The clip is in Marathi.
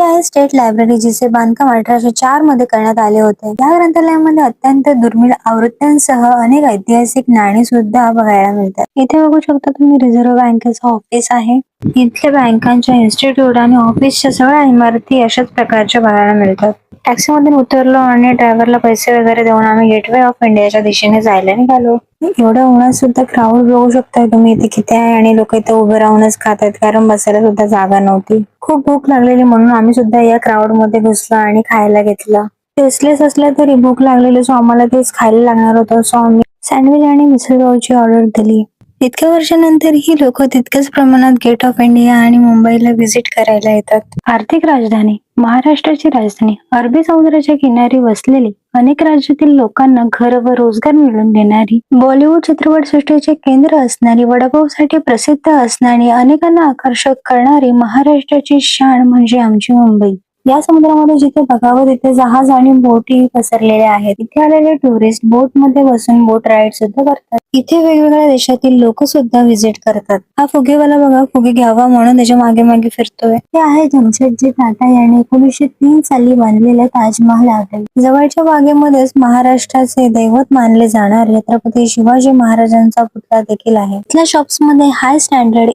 आहे स्टेट लायब्ररी, जिचे बांधकाम 1804 मध्ये करण्यात आले होते. या ग्रंथालयामध्ये अत्यंत दुर्मिळ आवृत्त्यांसह अनेक ऐतिहासिक नाणी सुद्धा बघायला मिळतात. इथे बघू शकता तुम्ही रिझर्व्ह बँकेचं ऑफिस आहे. इथल्या बँकांच्या इन्स्टिट्यूट आणि ऑफिसच्या सगळ्या इमारती अशाच प्रकारच्या बघायला मिळतात. टॅक्सी मधून उतरलो आणि ड्रायव्हरला पैसे वगैरे देऊन आम्ही गेटवे ऑफ इंडियाच्या दिशेने जायला निघालो. एवढ्या उन्हात सुद्धा क्राऊड बघू शकताय तुम्ही इथे किती आहे, आणि लोक इथे उभे राहूनच खात आहेत, कारण बसायला सुद्धा जागा नव्हती. खूप भूक लागलेली म्हणून आम्ही सुद्धा या क्राऊड मध्ये घुसलो आणि खायला घेतलं. टेस्टलेस असलं तरी भूक लागलेली, सो आम्हाला तेच खायला लागणार होतं. सो आम्ही सँडविच आणि मिसळपावची ऑर्डर दिली. इतक्या वर्षानंतर ही लोक तितक्याच प्रमाणात गेट ऑफ इंडिया आणि मुंबईला व्हिजिट करायला येतात. आर्थिक राजधानी, महाराष्ट्राची राजधानी, अरबी समुद्राच्या किनारी वसलेली, अनेक राज्यातील लोकांना घर व रोजगार मिळवून देणारी, बॉलिवूड चित्रपटसृष्टीचे केंद्र असणारी, वडापावसाठी प्रसिद्ध असणारी, अनेकांना आकर्षक करणारी महाराष्ट्राची शान म्हणजे आमची मुंबई. या समुद्रामध्ये जिथे बघावं तिथे जहाज आणि बोटी पसरलेल्या आहेत. इथे आलेले टुरिस्ट बोट मध्ये बसून बोट राईड सुद्धा करतात. इथे वेगवेगळ्या देशातील लोक सुद्धा व्हिजिट करतात. हा फुगेवाला बघा, फुगे घ्यावा म्हणून त्याच्या मागे मागे फिरतोय. हे आहे जमशेदजी टाटा यांनी 1903 साली बांधलेलं ताजमहाल हॉटेल. जवळच्या बागेमध्येच महाराष्ट्राचे दैवत मानले जाणारे छत्रपती शिवाजी महाराजांचा पुतळा देखील आहे. इथल्या शॉप्स मध्ये हाय स्टँडर्ड